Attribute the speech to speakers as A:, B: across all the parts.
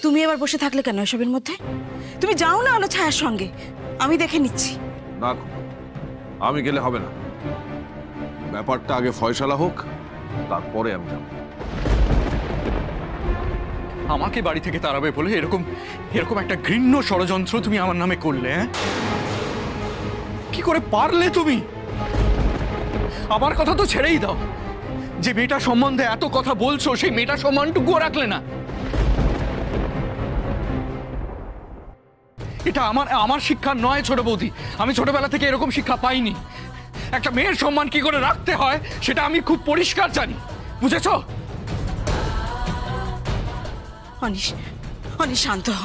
A: তুমি এবার বসে থাকলে কেন এসবের মধ্যে? তুমি যাও না আলো ছায়ার সঙ্গে, আমি দেখে নিচ্ছি।
B: না, আমি গেলে হবে না। ব্যাপারটা আগে ফয়সালা হোক, তারপরে আমি যাব।
C: আমাকে বাড়ি থেকে তাড়াবে বলে এরকম এরকম একটা ঘৃণ্য ষড়যন্ত্র তুমি আমার নামে করলে? হ্যাঁ, কি করে পারলে তুমি? আমার কথা তো ছেড়েই দাও, যে মেয়েটা সম্বন্ধে এত কথা বলছো সেই মেয়েটার সম্মানটুকুও রাখলে না। এটা আমার শিক্ষা নয় ছোট বৌদি। আমি ছোটবেলা থেকে এরকম শিক্ষা পাইনি। একটা মেয়ের সম্মান কি করে রাখতে হয় সেটা আমি খুব পরিষ্কার জানি, বুঝেছো?
A: অনিশ, অনিশ শান্ত হ,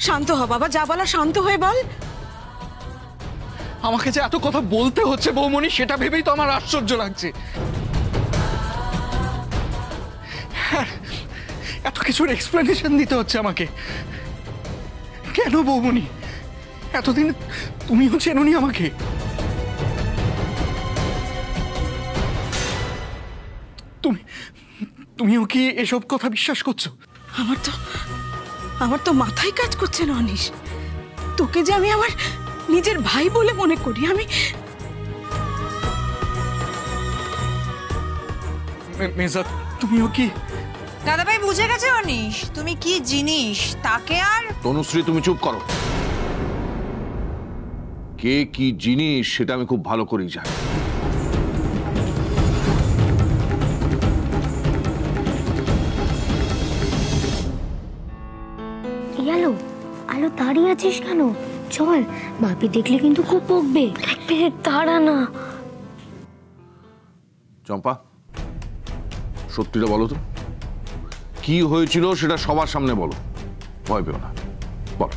A: শান্ত হ বাবা, যা বলা শান্ত হয়ে বল।
C: আমাকে যে এত কথা বলতে হচ্ছে বৌমনি, সেটা ভেবেই তো আমার আশ্চর্য লাগছে। এত কিছুর এক্সপ্লেনেশন দিতে হচ্ছে আমাকে কেন বৌমনি? এতদিন তুমিও চেনোনি আমাকে। তুমিও কি এসব কথা বিশ্বাস করছো?
A: আমার তো মাথায় কাজ করছে না অনিশ। তোকে যে আমি আমার নিজের ভাই বলে মনে করি। আমি
C: মেজা, তুমিও কি?
D: দাদাভাই বুঝে গেছে অনিশ তুমি কি জিনিস, তাকে আর।
B: তনুশ্রী, তুমি চুপ করো। কে কি জিনিস সেটা আমি খুব ভালো করেই জানি।
E: আলো, আলো দাঁড়িয়ে আছিস কেন? চল, বাপি দেখলে কিন্তু খুব বকবে। এক মিনিট দাঁড়া না।
B: চম্পা, সত্যিটা বলো তো, কি হয়েছিল সেটা সবার সামনে বলো, ভয় পেও না, বলো।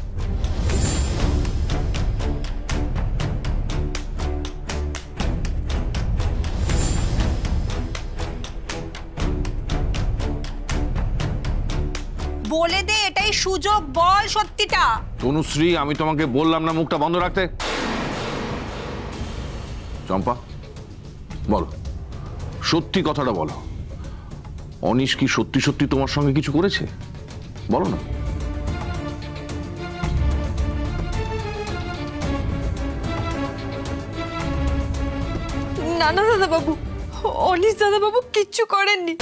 D: বলে দে, এটাই সুযোগ, বল সত্যিটা।
B: তনুশ্রী, আমি তোমাকে বললাম না মুখটা বন্ধ রাখতে? চম্পা, বলো, সত্যি কথাটা বলো। অনিশ কি সত্যি সত্যি তোমার সঙ্গে কিছু করেছে? বলো না।
A: না না দাদা বাবু, অনিশ দাদা বাবু কিচ্ছু করেননি।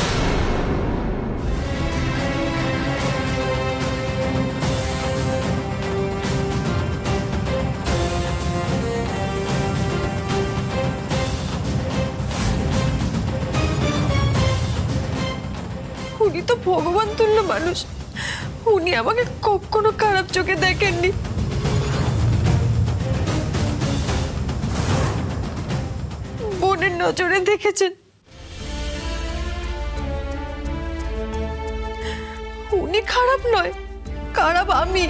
A: উনি তো ভগবান তুল্য মানুষ, উনি আমাকে কখনো খারাপ চোখে দেখেননি। বোনের নজরে দেখেছেন। উনি খারাপ নয়, খারাপ আমি।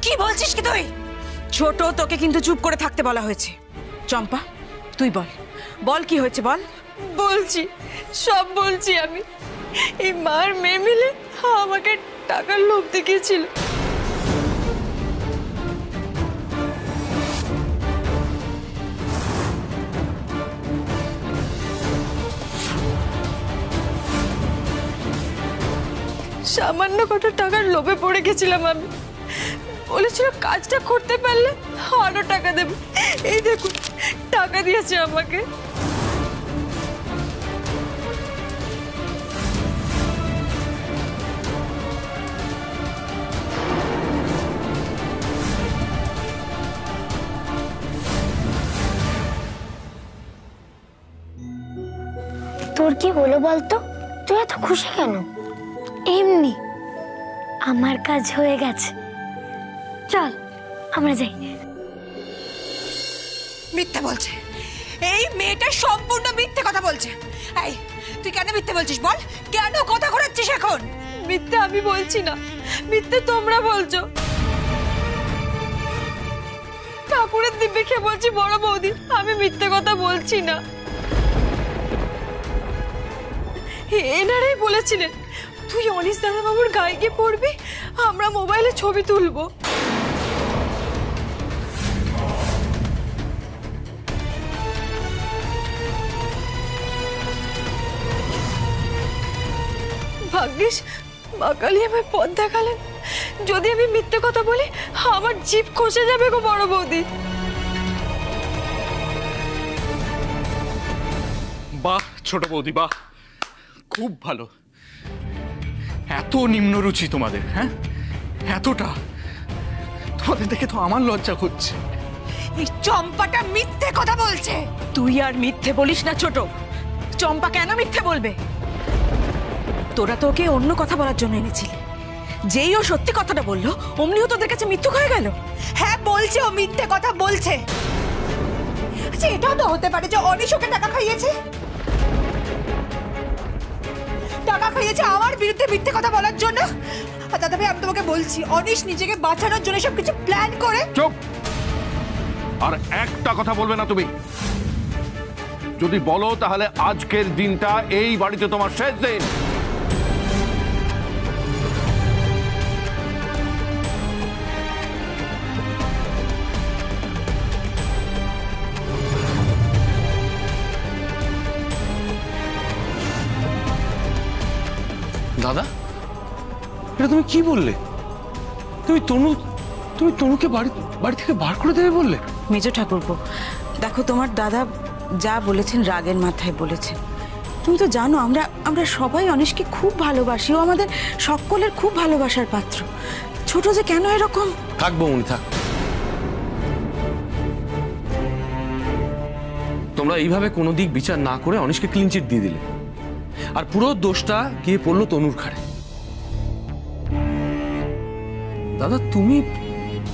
D: কি বলছিস কি তুই?
A: ছোট, তোকে কিন্তু চুপ করে থাকতে বলা হয়েছে। চম্পা, তুই বল, বল কি হয়েছে বল। বলছি, সব বলছি আমি। এই মার মেয়ে মিলে আমাকে টাকার লোভ দেখিয়েছিল। সামান্য কটা টাকার লোভে পড়ে গেছিলাম আমি। বলেছিল কাজটা করতে পারলে আরো টাকা দেবে। এই দেখুন, টাকা দিয়েছে আমাকে।
E: তোর কি হলো বলতো? তুই এত খুশি কেন? এমনি, আমার কাজ হয়ে গেছে। চল আমরা যাই।
D: মিথ্যে বলছে, এই মেয়েটা সম্পূর্ণ মিথ্যে কথা বলছে। এই তুই কেন মিথ্যে বলছিস বল? কেন কথা ঘোরাচ্ছিস এখন?
A: মিথ্যে আমি বলছি না, মিথ্যে তোমরা বলছো। ঠাকুরের দিব্যে খেয়ে বলছি বড় বৌদি, আমি মিথ্যে কথা বলছি না। এনারাই বলেছিলেন তুই অনিশ দাদা বাবুর গায়ে গিয়ে পড়বি, আমরা মোবাইলে ছবি তুলবো। ভাগ্যিস মা কালী আমার পথ দেখালেন। যদি আমি মিথ্যে কথা বলি আমার জিভ খসে যাবে গো বড় বৌদি।
C: বাহ ছোট বৌদি, বাহ, খুব ভালো। এত নিম্নরুচি তোমাদের, হ্যাঁ, এতটা? তোমাদের দেখে তো আমার লজ্জা হচ্ছে।
D: এই চম্পাটা মিথ্যে কথা বলছে।
A: তুই আর মিথ্যে বলিস না ছোট। চম্পা কেন মিথ্যে বলবে? তোরা তো ওকে অন্য কথা বলার জন্য এনেছিলি। যেই ও সত্যি কথাটা বললো অমনিও তোদের কাছে মিথ্যুক হয়ে গেল।
D: হ্যাঁ বলছে, ও মিথ্যে কথা বলছে। আচ্ছা এটাও তো হতে পারে যে অনিশ ওকে টাকা খাইয়েছে। টাকা খাইয়েছে আমার বিরুদ্ধে মিথ্যে কথা বলার জন্য। আর দাদা ভাই আমি তোমাকে বলছি, অনিশ নিজেকে বাঁচানোর জন্য সবকিছু প্ল্যান করে।
B: চুপ! আর একটা কথা বলবে না তুমি। যদি বলো তাহলে আজকের দিনটা এই বাড়িতে তোমার শেষ দিন।
F: দাদা, এটা তুমি কি বললে? তুমি তনুকে বাড়ি থেকে বার করে দেবে বললে?
A: মেজ ঠাকুরপো, দেখো তোমার দাদা যা বলেছেন রাগের মাথায় বলেছেন। তুমি তো জানো আমরা সবাই অনিশকে খুব ভালোবাসি। ও আমাদের সকলের খুব ভালোবাসার পাত্র। ছোট যে কেন এরকম?
F: থাকবো উনি থাক। তোমরা এইভাবে কোনো দিক বিচার না করে অনিশকে ক্লিন চিট দিয়ে দিলে, আর পুরো দোষটা গিয়ে পড়লো তনুর ঘাড়ে। দাদা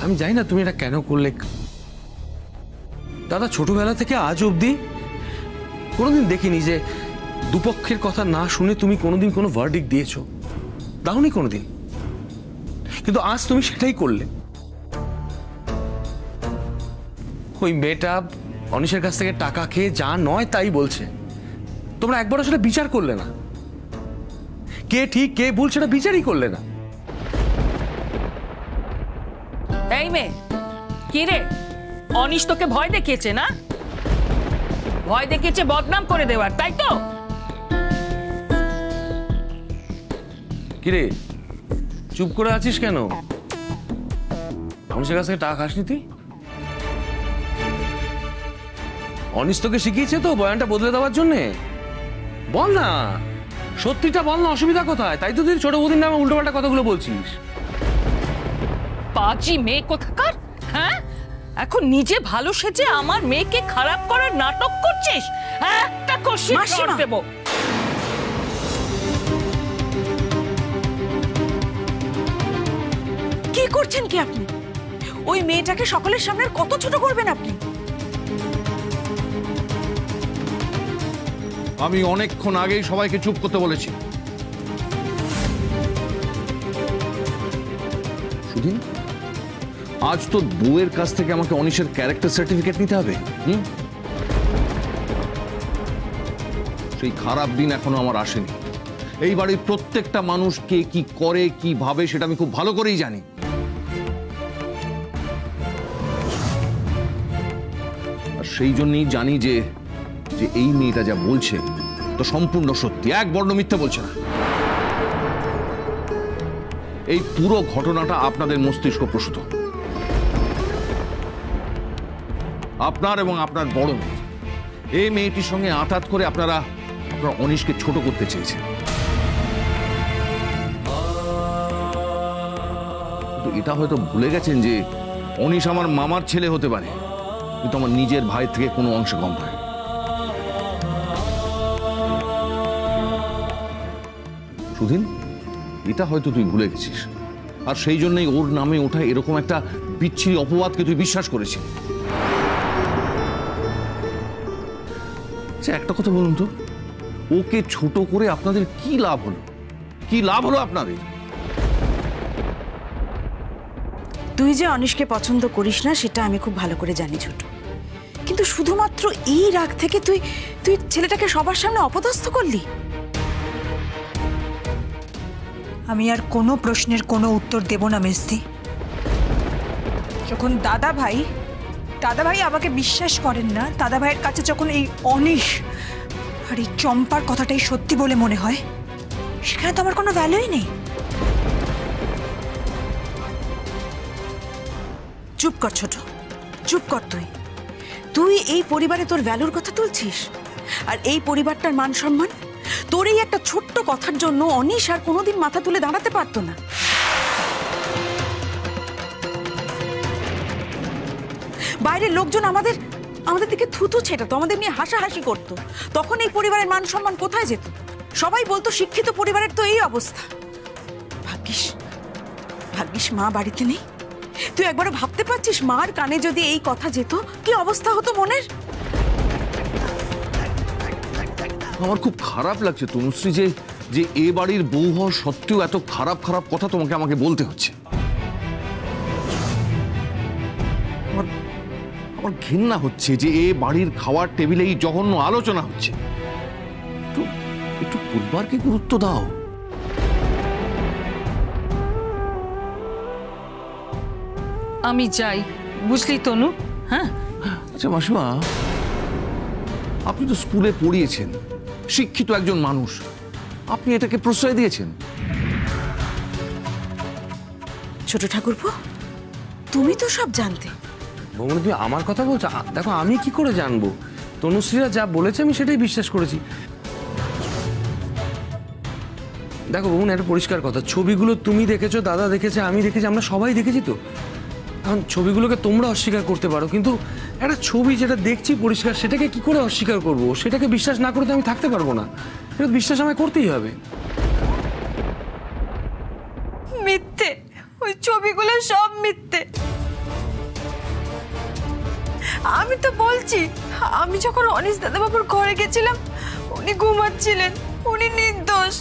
F: আমি জানি না তুমি এটা কেন করলে। দাদা, ছোটবেলা থেকে আজ অবধি কোনোদিন দেখিনি যে দুপক্ষের কথা না শুনে তুমি কোনোদিন কোনো ভার্ডিক্ট দিয়েছো। দাওনি কোনোদিন, কিন্তু আজ তুমি সেটাই করলে। ওই মেয়েটা অনিশের কাছ থেকে টাকা খেয়ে যা নয় তাই বলছে। তোমরা একবারও সেটা বিচার করলে না। কে ঠিক কে ভুল সেটা বিচারই করলে না।
G: এই মেয়ে, কি রে? অনিশ তোকে ভয় দেখিয়েছে না? ভয় দেখিয়েছে বদনাম করে দেওয়ার, তাই তো?
F: কিরে, চুপ করে আছিস কেন? অনিশের কাছ থেকে টাকা খাসনি তুই? অনিশ তোকে শিখিয়েছে তো বয়ানটা বদলে দেওয়ার জন্যে? বল না, সত্যিটা বল না, অসুবিধা কোথায়? তাই তো তুই ছোট বৌদির নামে উল্টোপাল্টা কথাগুলো বলছিস।
G: পাজি মেয়ে কোথাকার, হ্যাঁ? এখন নিজে ভালো সেজে আমার মেয়েকে খারাপ করার নাটক করছিস। একটা কষি
A: মাসিমা!
G: দেব।
A: কি করছেন কি আপনি? ওই মেয়েটাকে সকলের সামনে কত ছোট করবেন আপনি?
B: আমি অনেকক্ষণ আগেই সবাইকে চুপ করতে বলেছি। সুধীন, আজ তো বউয়ের কাছ থেকে আমাকে অনিশের ক্যারেক্টার সার্টিফিকেট নিতে হবে। সেই খারাপ দিন এখনো আমার আসেনি। এই বাড়ির প্রত্যেকটা মানুষ কে কি করে কি ভাবে সেটা আমি খুব ভালো করেই জানি। আর সেই জন্যই জানি যে এই মেয়েটা যা বলছে তো সম্পূর্ণ সত্যি, এক বর্ণ মিথ্যা বলছে না। এই পুরো ঘটনাটা আপনাদের মস্তিষ্ক প্রসূত। আপনার এবং আপনার বড় মেয়ে, এই মেয়েটির সঙ্গে আঁতাত করে আপনারা অনিশকে ছোট করতে চেয়েছেন। এটা হয়তো ভুলে গেছেন যে অনিশ আমার মামার ছেলে হতে পারে, কিন্তু আমার নিজের ভাই থেকে কোনো অংশে কম নয়। সুধীন, এটা হয়তো তুই ভুলে গেছিস, আর সেই জন্যই ওর নামে ওঠা এরকম একটা বিচ্ছিরি অপবাদকে তুই বিশ্বাস করেছিস। একটা কথা বলুন তো, ওকে ছোট করে আপনাদের কি লাভ হলো? কি লাভ হলো আপনাদের?
A: তুই যে অনিশকে পছন্দ করিস না সেটা আমি খুব ভালো করে জানি ছোট, কিন্তু শুধুমাত্র এই রাগ থেকে তুই ছেলেটাকে সবার সামনে অপদস্থ করলি।
D: আমি আর কোনো প্রশ্নের কোনো উত্তর দেব না মেজদি। যখন দাদা ভাই আমাকে বিশ্বাস করেন না, দাদা ভাইয়ের কাছে যখন এই অনিশ আর এই চম্পার কথাটাই সত্যি বলে মনে হয়, সেখানে তো আমার কোনো ভ্যালুই নেই।
A: চুপ কর ছোট, চুপ কর। তুই এই পরিবারে তোর ভ্যালুর কথা তুলছিস, আর এই পরিবারটার মান সম্মান তোর এই একটা ছোট্ট কথার জন্য অনিশ আর কোনোদিন মাথা তুলে দাঁড়াতে পারতো না। বাইরের লোকজন আমাদের দিকে থুতু ছেটাতো, আমাদের নিয়ে হাসাহাসি করতো, তখন এই পরিবারের মান সম্মান কোথায় যেত? সবাই বলতো শিক্ষিত পরিবারের তো এই অবস্থা। ভাগ্যিস মা বাড়িতে নেই। তুই একবারও ভাবতে পারছিস মার কানে যদি এই কথা যেত কি অবস্থা হতো মনের?
B: আমার খুব খারাপ লাগছে তনুশ্রী যে এ বাড়ির বউ হওয়া সত্ত্বেও এত খারাপ খারাপ কথা তোমাকে আমাকে বলতে হচ্ছে। আমার ঘৃণা হচ্ছে যে এ বাড়ির খাওয়ার টেবিলে এই জঘন্য আলোচনা হচ্ছে। একটু পরিবারকে গুরুত্ব দাও।
G: আমি যাই, বুঝলি তনু? হ্যাঁ,
B: আচ্ছা মাসিমা, আপনি তো স্কুলে পড়িয়েছেন, শিক্ষিত একজন মানুষ, আপনি এটাকে প্রশ্রয় দিয়েছেন?
A: ছোট ঠাকুরপো, তুমি তো সব জানতে।
F: বৌমনি তুমি আমার কথা বলছো? দেখো আমি কি করে জানবো? তনুশ্রীরা যা বলেছে আমি সেটাই বিশ্বাস করেছি। দেখো বৌমনি, একটা পরিষ্কার কথা, ছবিগুলো তুমি দেখেছো, দাদা দেখেছে, আমি দেখেছি, আমরা সবাই দেখেছি। তো এখন ছবিগুলোকে তোমরা অস্বীকার করতে পারো, কিন্তু একটা ছবি যেটা দেখছি পরিষ্কার, সেটাকে কি করে অস্বীকার করবো? সেটাকে বিশ্বাস না করে তো আমি থাকতে পারবো না। এটা বিশ্বাস আমায় করতেই হবে।
D: মিথ্যে, ওই ছবিগুলো সব মিথ্যে। আমি তো বলছি, আমি যখন অনিশ দাদাবাবুর ঘরে গেছিলাম উনি ঘুমাচ্ছিলেন, উনি নির্দোষ।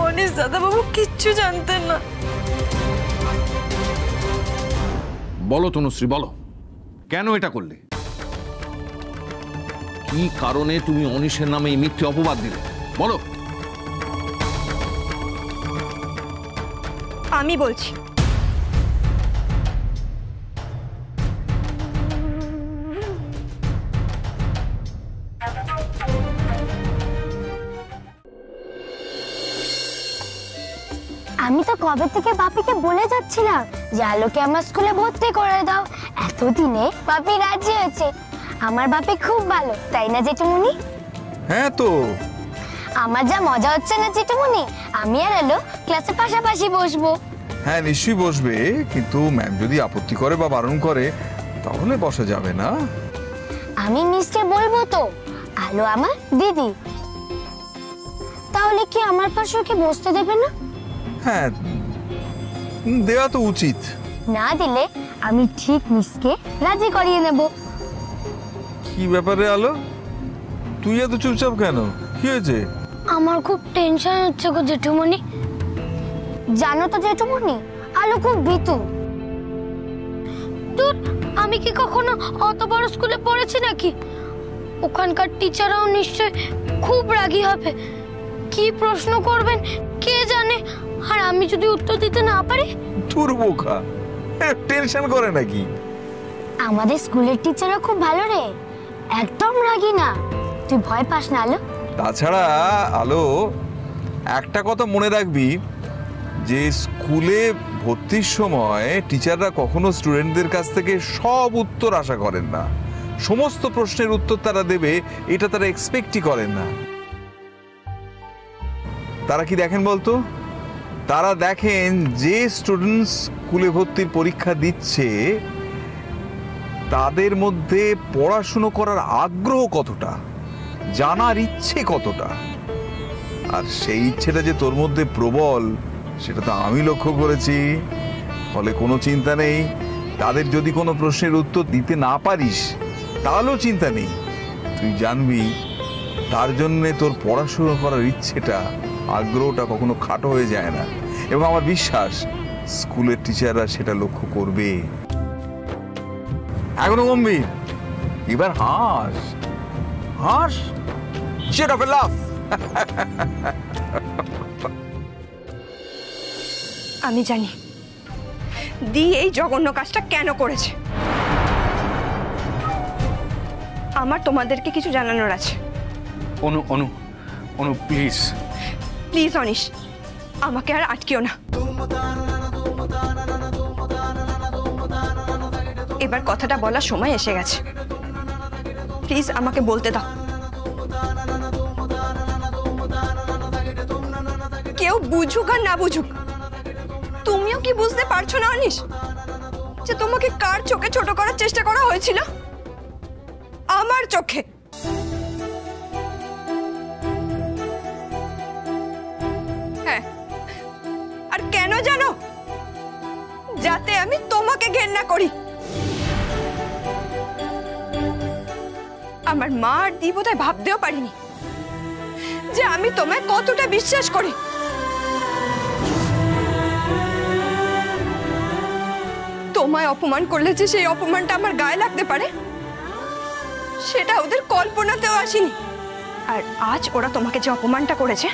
D: অনিশ দাদাবাবু কিচ্ছু জানতেন না।
B: বলো তনুশ্রী, বলো কেন এটা করলে? কি কারণে তুমি অনিশের নামে এই মিথ্যে অপবাদ দিলে? বলো।
D: আমি বলছি,
E: আমি তো কবে থেকে বাপিকে বলে যাচ্ছিলাম যে আলোকে আমার স্কুলে ভর্তি করে দাও। এতদিনে বাপি রাজি হয়েছে। আমার বাপি খুব ভালো, তাই না জেঠুমনি?
H: হ্যাঁ তো
E: আমার যা মজা হচ্ছে না জেঠুমনি, আমি আর আলো ক্লাসে পাশাপাশি বসবো।
H: হ্যাঁ নিশ্চয়ই বসবে, কিন্তু ম্যাম যদি আপত্তি করে বা বারণ করে তাহলে বসা যাবে না।
E: আমি মিসকে বলবো তো, আলো আমার দিদি, তাহলে কি আমার পাশে ওকে বসতে দেবে না?
H: হ্যাঁ দেওয়া তো উচিত।
E: না দিলে আমি ঠিক মিসকে রাজি করিয়ে নেব।
H: কি ব্যাপারে আলো, তুই এত চুপচাপ কেন? কি হয়েছে?
E: আমার খুব টেনশন হচ্ছে গো জেঠুমনি। জানো তো জেঠুমনি, আলো খুব ভীতু। তোর আমি কি কখনো অত বড় স্কুলে পড়েছি নাকি? ওখানকার টিচাররাও নিশ্চয় খুব রাগী হবে। কি প্রশ্ন করবেন কে জানে, আর আমি যদি উত্তর দিতে না পারি?
H: তোর বোকা টেনশন করে নাকি?
E: আমাদের স্কুলের টিচাররা খুব ভালো রে, একদম রাগী না। তুই ভয় পাস না আলো।
H: তাছাড়া আলো, একটা কথা মনে রাখবি যে স্কুলে ভর্তির সময় টিচাররা কখনো স্টুডেন্টদের কাছ থেকে সব উত্তর আশা করেন না। সমস্ত প্রশ্নের উত্তর তারা দেবে এটা তারা এক্সপেক্টই করেন না। তারা কি দেখেন বলতো? তারা দেখেন যে স্টুডেন্টস স্কুলে ভর্তির পরীক্ষা দিচ্ছে তাদের মধ্যে পড়াশুনো করার আগ্রহ কতটা, জানার ইচ্ছে কতটা। আর সেই ইচ্ছেটা যে তোর মধ্যে প্রবল সেটা তো আমি লক্ষ্য করেছি। ফলে কোনো চিন্তা নেই, তাদের যদি কোনো প্রশ্নের উত্তর দিতে না পারিস তাহলেও চিন্তা নেই। তুই জানবি তার জন্যে তোর পড়াশুনো করার ইচ্ছেটা, আগ্রহটা কখনো খাটো হয়ে যায় না। এবং আমার বিশ্বাস স্কুলের টিচাররা সেটা লক্ষ্য করবে। এখনো গম্ভীর, এবার হাস হাস, সেট অফ এ লাফ।
D: আমি জানি দি এই জঘন্য কাজটা কেন করেছে।
I: আমার তোমাদেরকে কিছু জানানোর আছে।
C: অনু অনু অনু প্লিজ।
I: প্লিজ অনিশ, আমাকে আর আটকিও না। এবার কথাটা বলার সময় এসে গেছে। প্লিজ আমাকে বলতে দাও। কেউ বুঝুক আর না বুঝুক, তুমিও কি বুঝতে পারছো না অনিশ যে তোমাকে কার চোখে ছোট করার চেষ্টা করা হয়েছিল? আমার চোখে। হ্যাঁ, আর কেন জানো? যাতে আমি তোমাকে ঘেন্না করি। আমার মা আর দি বোধহয় ভাবতেও পারিনি যে আমি তোমায় কতটা বিশ্বাস করি। তোমায় অপমান করলে যে সেই অপমানটা আমার গায়ে লাগতে পারে, সেটা ওদের কল্পনাতেও আসেনি। আর আজ ওরা তোমাকে যে অপমানটা করেছে,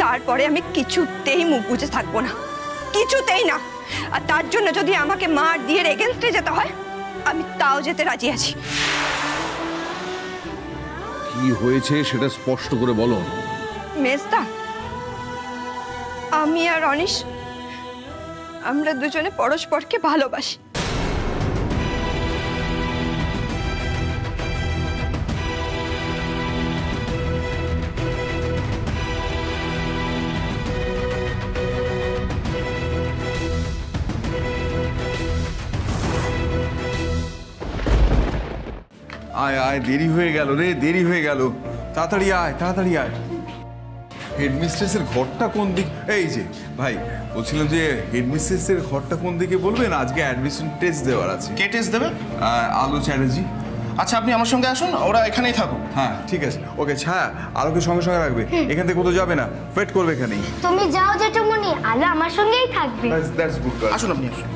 I: তারপরে আমি কিছুতেই মুখ বুজে থাকবো না, কিছুতেই না। আর তার জন্য যদি আমাকে মা আর দিয়ের এগেনস্টে যেতে হয়, আমি তাও যেতে রাজি আছি।
B: কি হয়েছে সেটা স্পষ্ট করে বলো।
I: মেজদা, আমি আর অনিশ, আমরা দুজনে পরস্পরকে ভালোবাসি।
H: আয় আয়, দেরি হয়ে গেল রে, দেরি হয়ে গেল। তাড়াতাড়ি আয়, তাড়াতাড়ি আয়। হেডমিস্ট্রেসের ঘরটা কোন দিক? এই যে ভাই, বলছিলাম যে হেডমিস্ট্রেসের ঘরটা কোন দিকে বলবেন? আজকে অ্যাডমিশন টেস্ট দেওয়ার আছে।
J: কে টেস্ট দেবে?
H: আলো চ্যাটার্জি।
J: আচ্ছা, আপনি আমার সঙ্গে আসুন, ওরা এখানেই থাকুক।
H: হ্যাঁ ঠিক আছে, ওকে। ছায়া আলোকে সঙ্গে সঙ্গে রাখবে, এখান থেকে কোথাও যাবে না, ওয়েট করবে এখানেই।
E: তুমি যাও জেঠুমনি, আলো আমার সঙ্গেই থাকবে।
H: That's good girl.
J: আসুন, আপনি আসুন।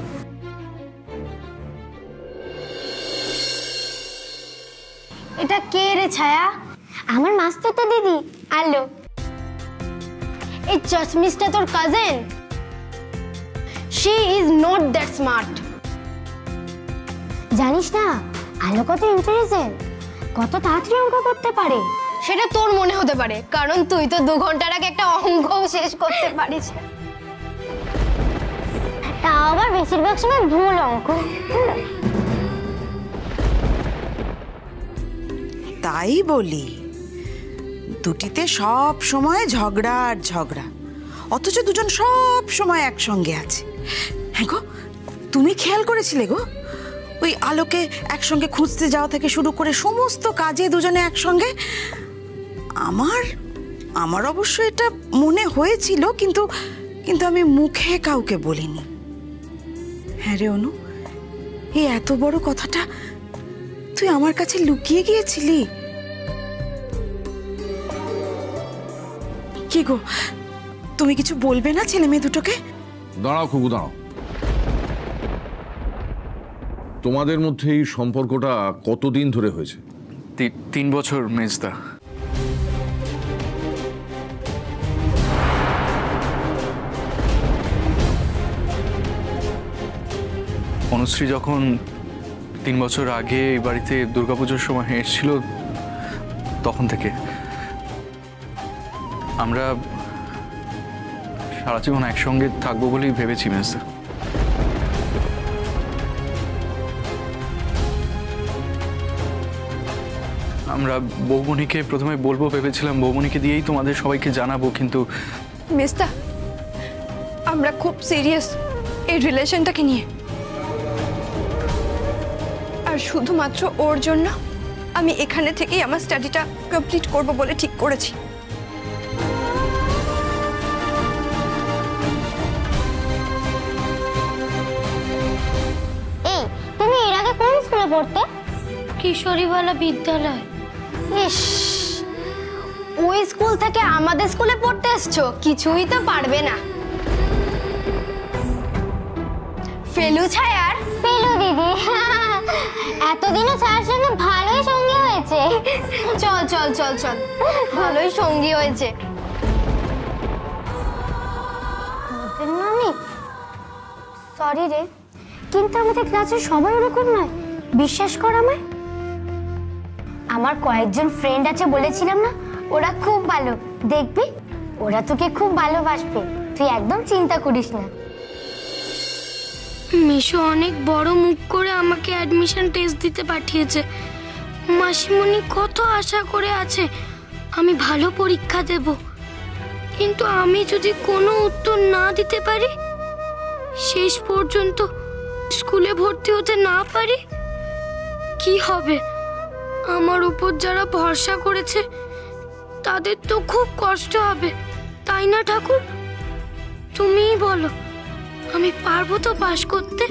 E: এটা কে রে ছায়া? আমার মাস্টারটা দিদি আলো। এই চশমিসটা তোর cousin. She is not that smart. জানিস না আলো কত ইন্টেলিজেন্ট, কত তাড়াতাড়ি অঙ্ক করতে পারে। সেটা তোর মনে হতে পারে, কারণ তুই তো 2 ঘন্টার আগে একটা অঙ্কও শেষ করতে পারিস। তা আবার বেশিরভাগ সময় ভুল অঙ্ক।
A: তাই বলি, দুটিতে সব সময় ঝগড়া আর ঝগড়া, অথচ দুজন সব সময় একসঙ্গে আছে। হ্যাঁ গো, তুমি খেয়াল করেছিলে গো ওই আলোকে একসঙ্গে খুঁজতে যাওয়া থেকে শুরু করে সমস্ত কাজে দুজনে একসঙ্গে? আমার অবশ্য এটা মনে হয়েছিল, কিন্তু কিন্তু আমি মুখে কাউকে বলিনি। হ্যাঁ রে অনু, এই এত বড় কথাটা তুই আমার কাছে লুকিয়ে গিয়েছিলি? কি গো, তুমি কিছু বলবে না ছেলে মেয়ে দুটোকে?
B: দাঁড়াও খুবু, দাঁড়াও। তোমাদের মধ্যে এই সম্পর্কটা কতদিন ধরে হয়েছে?
C: 3 বছর মেজদা। অনুশ্রী যখন 3 বছর আগে এই বাড়িতে দুর্গাপুজোর সময় এসেছিল, তখন থেকে আমরা সারা জীবন একসঙ্গে থাকবো বলেই ভেবেছি মেজদা। আমরা বৌমনিকে প্রথমে বলবো ভেবেছিলাম, বৌমনিকে দিয়েই তোমাদের সবাইকে জানাবো, কিন্তু
I: মেজদা, আমরা খুব সিরিয়াস এই রিলেশনটাকে নিয়ে। আর শুধুমাত্র ওর জন্য আমি এখানে থেকেই আমার স্টাডিটা কমপ্লিট করব বলে ঠিক করেছি।
E: এই তুমি এর আগে কোন স্কুলে পড়তে? কিশোরীবালা বিদ্যালয়। ইস, ওই স্কুল থেকে আমাদের স্কুলে পড়তে এসছো, কিছুই তো পারবে না। ফেলু ছায়ার? ফেলু দিদি, এতদিনও ছায়ার সঙ্গে ভালোই সঙ্গী হয়েছে। চল চল চল চল, ভালোই সঙ্গী হয়েছে। সরি রে, কিন্তু আমাদের ক্লাসে সবাই ওরকম নয়, বিশ্বাস কর আমায়। আমার কয়েকজন ফ্রেন্ড আছে বলেছিলাম না, ওরা খুব ভালো, দেখবি ওরা তোকে খুব ভালোবাসবে, তুই একদম চিন্তা করিস না। মিশু অনেক বড় মুখ করে আমাকে অ্যাডমিশন টেস্ট দিতে পাঠিয়েছে। মাসিমণি কত আশা করে আছে আমি ভালো পরীক্ষা দেব, কিন্তু আমি যদি কোনো উত্তর না দিতে পারি, শেষ পর্যন্ত স্কুলে ভর্তি হতে না পারি, কি হবে? আমার উপর যারা ভরসা করেছে তাদের তো খুব কষ্ট হবে, তাই না ঠাকুর? তুমিই বলো, আমি পারবো তো পাশ করতে?